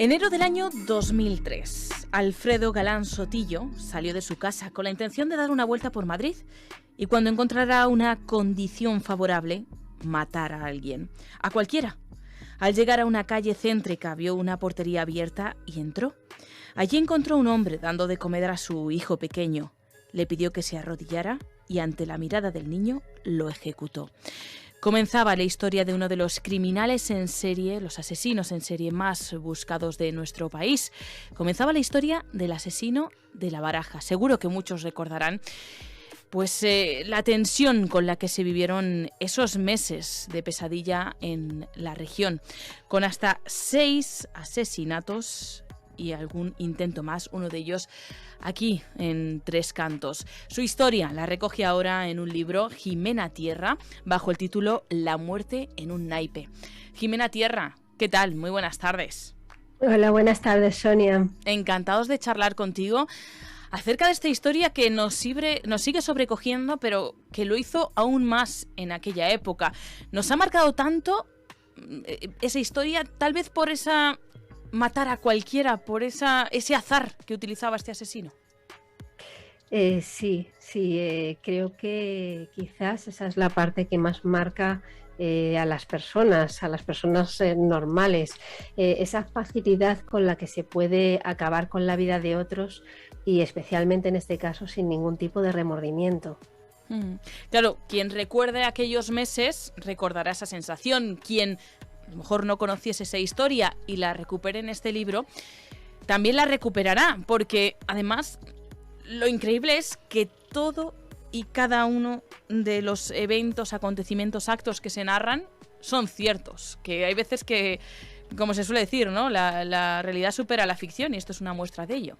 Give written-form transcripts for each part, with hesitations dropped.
Enero del año 2003, Alfredo Galán Sotillo salió de su casa con la intención de dar una vuelta por Madrid y cuando encontrara una condición favorable, matar a alguien, a cualquiera. Al llegar a una calle céntrica vio una portería abierta y entró. Allí encontró un hombre dando de comer a su hijo pequeño. Le pidió que se arrodillara y ante la mirada del niño lo ejecutó. Comenzaba la historia de uno de los criminales en serie, los asesinos en serie más buscados de nuestro país. Comenzaba la historia del asesino de La Baraja. Seguro que muchos recordarán pues la tensión con la que se vivieron esos meses de pesadilla en la región, con hasta 6 asesinatos y algún intento más, uno de ellos aquí en Tres Cantos. Su historia la recoge ahora en un libro, Jimena Tierra, bajo el título La muerte en un naipe. Jimena Tierra, ¿qué tal? Muy buenas tardes. Hola, buenas tardes, Sonia. Encantados de charlar contigo acerca de esta historia que nos sigue sobrecogiendo, pero que lo hizo aún más en aquella época. Nos ha marcado tanto esa historia, tal vez por esa matar a cualquiera, por ese azar que utilizaba este asesino. Sí, creo que quizás esa es la parte que más marca a las personas normales, esa facilidad con la que se puede acabar con la vida de otros y especialmente en este caso sin ningún tipo de remordimiento. Claro, quien recuerde aquellos meses recordará esa sensación. Quien a lo mejor no conociese esa historia y la recupere en este libro, también la recuperará, porque además lo increíble es que todo y cada uno de los eventos, acontecimientos, actos que se narran son ciertos, que hay veces que, como se suele decir, ¿no? La realidad supera la ficción y esto es una muestra de ello.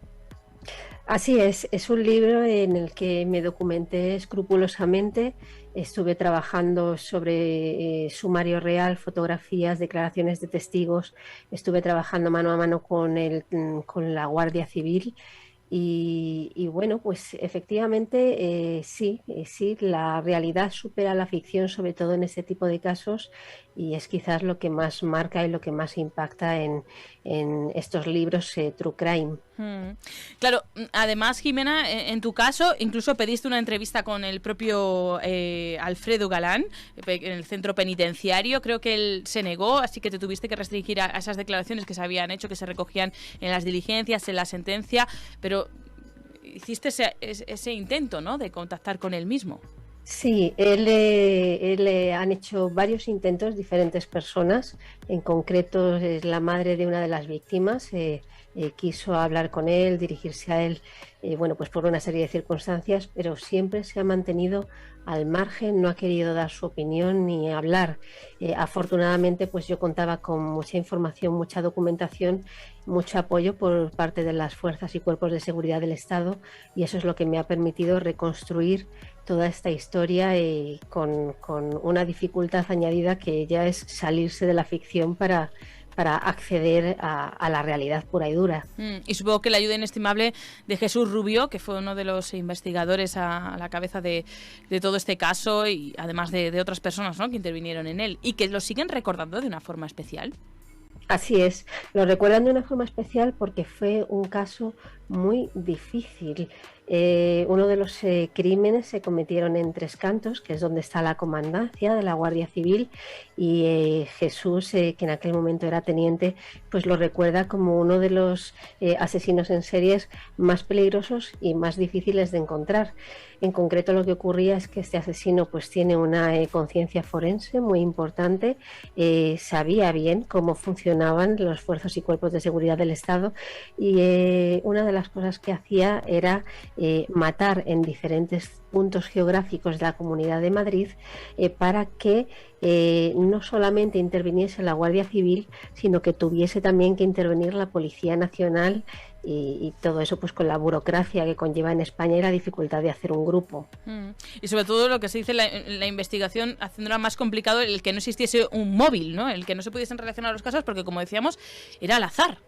Así es un libro en el que me documenté escrupulosamente, estuve trabajando sobre sumario real, fotografías, declaraciones de testigos, estuve trabajando mano a mano con la Guardia Civil y bueno, pues efectivamente sí, la realidad supera la ficción, sobre todo en este tipo de casos, y es quizás lo que más marca y lo que más impacta en estos libros True Crime. Claro, además, Jimena, en tu caso, incluso pediste una entrevista con el propio Alfredo Galán en el centro penitenciario. Creo que él se negó, así que te tuviste que restringir a esas declaraciones que se habían hecho, que se recogían en las diligencias, en la sentencia, pero hiciste ese intento, ¿no?, de contactar con él mismo. Sí, él han hecho varios intentos, diferentes personas, en concreto es la madre de una de las víctimas, quiso hablar con él, dirigirse a él, bueno, pues por una serie de circunstancias, pero siempre se ha mantenido al margen, no ha querido dar su opinión ni hablar. Afortunadamente, pues yo contaba con mucha información, mucha documentación, mucho apoyo por parte de las fuerzas y cuerpos de seguridad del Estado, y eso es lo que me ha permitido reconstruir toda esta historia con una dificultad añadida que ya es salirse de la ficción para acceder a la realidad pura y dura. Y supongo que la ayuda inestimable de Jesús Rubio, que fue uno de los investigadores a la cabeza de todo este caso y además de otras personas, ¿no?, que intervinieron en él y que lo siguen recordando de una forma especial. Así es, lo recuerdan de una forma especial porque fue un caso muy difícil. Uno de los crímenes se cometieron en Tres Cantos, que es donde está la comandancia de la Guardia Civil, y Jesús, que en aquel momento era teniente, pues lo recuerda como uno de los asesinos en series más peligrosos y más difíciles de encontrar. En concreto, lo que ocurría es que este asesino pues tiene una conciencia forense muy importante, sabía bien cómo funcionaban los esfuerzos y cuerpos de seguridad del Estado y una de las cosas que hacía era matar en diferentes puntos geográficos de la Comunidad de Madrid para que no solamente interviniese la Guardia Civil, sino que tuviese también que intervenir la Policía Nacional y todo eso pues con la burocracia que conlleva en España y la dificultad de hacer un grupo. Y sobre todo lo que se dice la investigación, haciéndola más complicado, el que no existiese un móvil, ¿no?, el que no se pudiesen relacionar los casos porque, como decíamos, era al azar.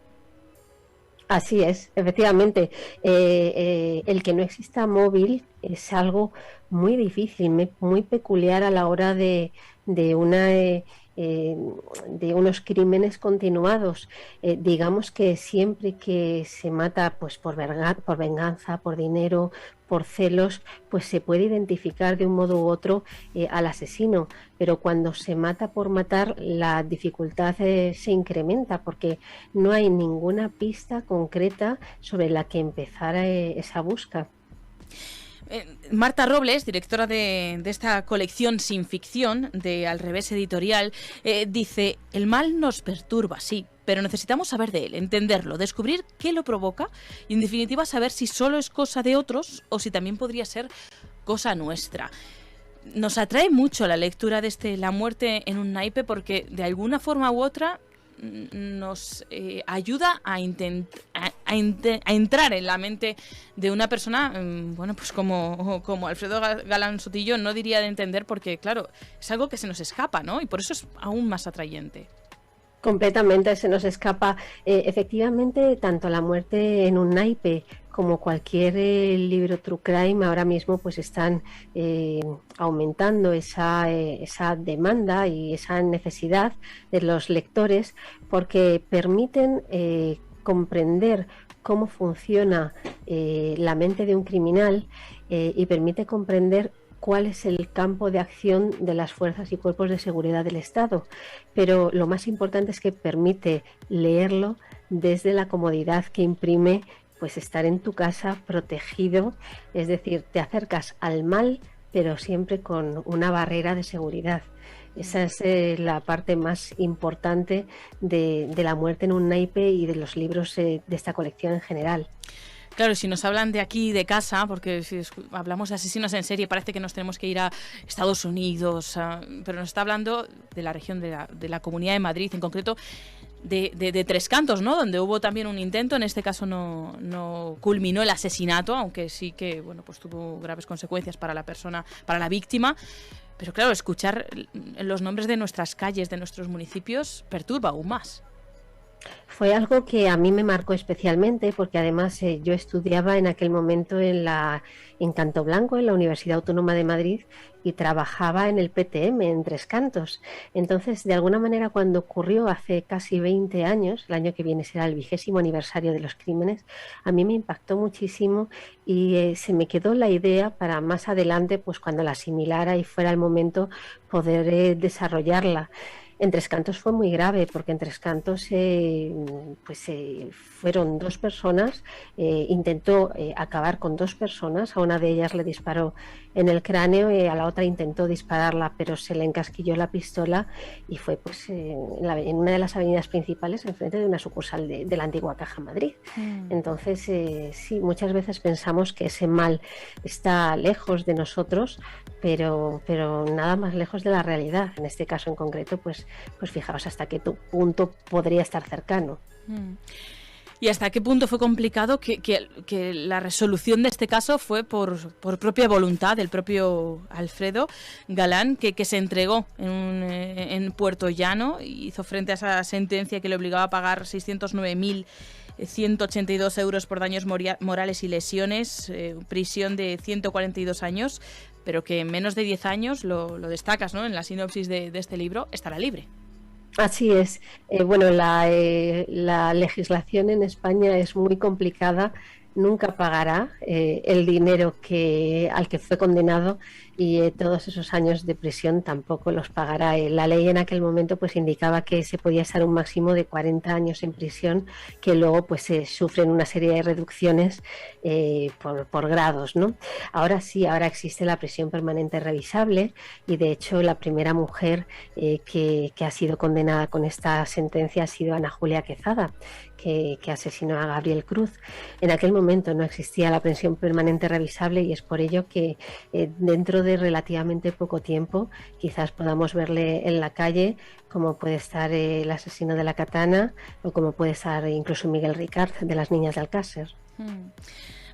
Así es, efectivamente. El que no exista móvil es algo muy difícil, muy peculiar a la hora de una de unos crímenes continuados. Digamos que siempre que se mata pues por venganza, por dinero, por celos, pues se puede identificar de un modo u otro al asesino, pero cuando se mata por matar, la dificultad se incrementa porque no hay ninguna pista concreta sobre la que empezar esa busca. Marta Robles, directora de esta colección Sin Ficción de Al Revés Editorial, dice: el mal nos perturba, sí, pero necesitamos saber de él, entenderlo, descubrir qué lo provoca y, en definitiva, saber si solo es cosa de otros o si también podría ser cosa nuestra. Nos atrae mucho la lectura de La muerte en un naipe porque, de alguna forma u otra, nos ayuda a entrar en la mente de una persona, bueno, pues como Alfredo Galán Sotillo, no diría de entender porque, claro, es algo que se nos escapa, ¿no? Y por eso es aún más atrayente. Completamente se nos escapa. Efectivamente, tanto La muerte en un naipe como cualquier libro true crime ahora mismo pues están aumentando esa demanda y esa necesidad de los lectores porque permiten comprender cómo funciona la mente de un criminal y permite comprender cuál es el campo de acción de las fuerzas y cuerpos de seguridad del Estado. Pero lo más importante es que permite leerlo desde la comodidad que imprime pues estar en tu casa protegido, es decir, te acercas al mal, pero siempre con una barrera de seguridad. Esa es la parte más importante de La muerte en un naipe y de los libros de esta colección en general. Claro, si nos hablan de aquí, de casa, porque si hablamos de asesinos en serie parece que nos tenemos que ir a Estados Unidos, pero nos está hablando de la región de la Comunidad de Madrid, en concreto de Tres Cantos, ¿no? Donde hubo también un intento, en este caso no culminó el asesinato, aunque sí que, bueno, pues tuvo graves consecuencias para la persona, para la víctima. Pero claro, escuchar los nombres de nuestras calles, de nuestros municipios, perturba aún más. Fue algo que a mí me marcó especialmente porque además yo estudiaba en aquel momento en Canto Blanco, en la Universidad Autónoma de Madrid, y trabajaba en el PTM, en Tres Cantos. Entonces, de alguna manera, cuando ocurrió hace casi 20 años, el año que viene será el 20º aniversario de los crímenes, a mí me impactó muchísimo y se me quedó la idea para más adelante, pues cuando la asimilara y fuera el momento, poder desarrollarla. En Tres Cantos fue muy grave porque en Tres Cantos fueron 2 personas, intentó acabar con 2 personas, a una de ellas le disparó en el cráneo y a la otra intentó dispararla, pero se le encasquilló la pistola y fue pues en una de las avenidas principales enfrente de una sucursal de la antigua Caja Madrid. Entonces sí, muchas veces pensamos que ese mal está lejos de nosotros, pero nada más lejos de la realidad. En este caso en concreto, pues fijaos hasta qué punto podría estar cercano. ¿Y hasta qué punto fue complicado que la resolución de este caso fue por propia voluntad del propio Alfredo Galán, que se entregó en Puerto Llano y hizo frente a esa sentencia que le obligaba a pagar 609.182 euros por daños morales y lesiones, prisión de 142 años, pero que en menos de 10 años, lo destacas, ¿no?, en la sinopsis de este libro, estará libre? Así es. Bueno, la legislación en España es muy complicada. Nunca pagará el dinero al que fue condenado y todos esos años de prisión tampoco los pagará. La ley en aquel momento pues indicaba que se podía estar un máximo de 40 años en prisión, que luego pues se sufren una serie de reducciones por grados, ¿no? Ahora sí, ahora existe la prisión permanente revisable y de hecho la primera mujer que ha sido condenada con esta sentencia ha sido Ana Julia Quezada, que asesinó a Gabriel Cruz. En aquel momento no existía la prisión permanente revisable y es por ello que dentro de relativamente poco tiempo quizás podamos verle en la calle, como puede estar el asesino de la Katana o como puede estar incluso Miguel Ricard de las Niñas de Alcácer.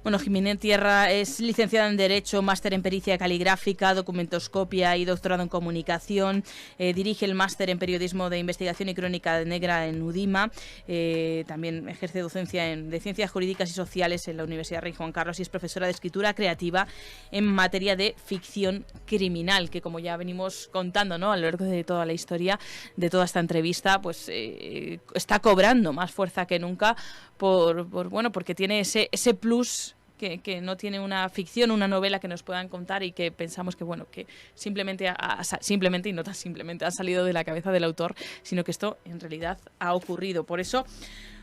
Bueno, Jimena Tierra es licenciada en Derecho, máster en Pericia Caligráfica, Documentoscopia y doctorado en Comunicación. Dirige el máster en Periodismo de Investigación y Crónica Negra en UDIMA. También ejerce docencia de Ciencias Jurídicas y Sociales en la Universidad Rey Juan Carlos y es profesora de Escritura Creativa en materia de ficción criminal, que como ya venimos contando, ¿no?, a lo largo de toda la historia, de toda esta entrevista, pues está cobrando más fuerza que nunca porque tiene ese plus que no tiene una ficción, una novela que nos puedan contar y que pensamos que simplemente y no tan simplemente ha salido de la cabeza del autor, sino que esto en realidad ha ocurrido. Por eso,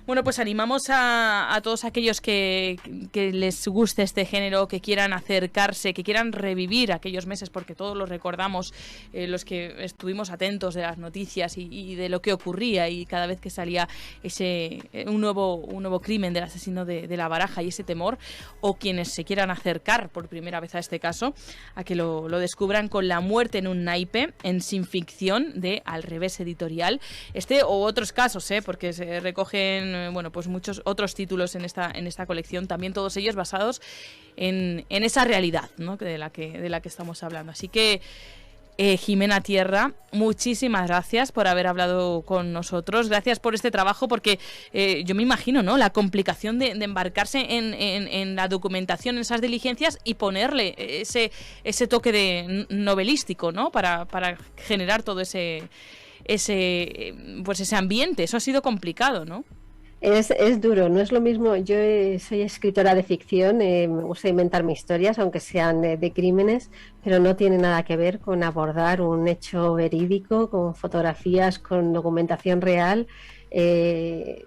bueno, pues animamos a todos aquellos que les guste este género, que quieran acercarse, que quieran revivir aquellos meses, porque todos los recordamos, los que estuvimos atentos de las noticias y de lo que ocurría, y cada vez que salía un nuevo crimen del asesino de La Baraja y ese temor, o quienes se quieran acercar por primera vez a este caso, a que lo descubran con La muerte en un naipe, en Sin Ficción, de Al Revés Editorial. O otros casos, porque se recogen pues muchos otros títulos en esta colección, también todos ellos basados en esa realidad, ¿no?, de la que estamos hablando. Así que Jimena Tierra, muchísimas gracias por haber hablado con nosotros, gracias por este trabajo, porque yo me imagino, ¿no?, la complicación de embarcarse en la documentación, en esas diligencias y ponerle ese toque de novelístico, ¿no?, para generar todo ese ambiente. Eso ha sido complicado, ¿no? Es duro, no es lo mismo. Yo soy escritora de ficción, me gusta inventarme historias, aunque sean de crímenes, pero no tiene nada que ver con abordar un hecho verídico, con fotografías, con documentación real. Es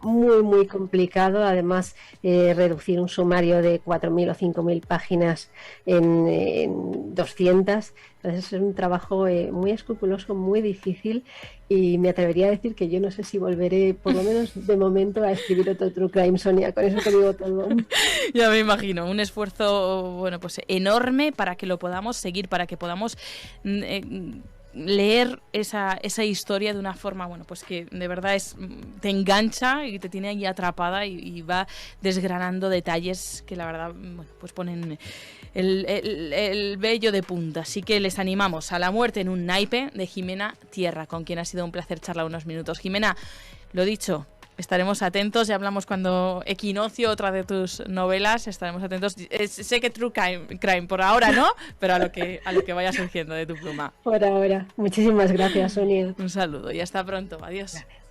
muy, muy complicado. Además, reducir un sumario de 4.000 o 5.000 páginas en 200. Entonces es un trabajo muy escrupuloso, muy difícil, y me atrevería a decir que yo no sé si volveré, por lo menos de momento, a escribir otro True Crime, Sonia. Con eso te digo todo. Ya me imagino, un esfuerzo pues enorme para que lo podamos seguir, para que podamos leer esa historia de una forma, pues que de verdad te engancha y te tiene ahí atrapada y va desgranando detalles que la verdad pues ponen el vello de punta. Así que les animamos a La muerte en un naipe, de Jimena Tierra, con quien ha sido un placer charlar unos minutos. Jimena, lo dicho, estaremos atentos, ya hablamos cuando Equinoccio, otra de tus novelas, estaremos atentos. Sé que True Crime por ahora no, pero a lo que vaya surgiendo de tu pluma. Por ahora. Muchísimas gracias, Sonia. Un saludo y hasta pronto. Adiós. Gracias.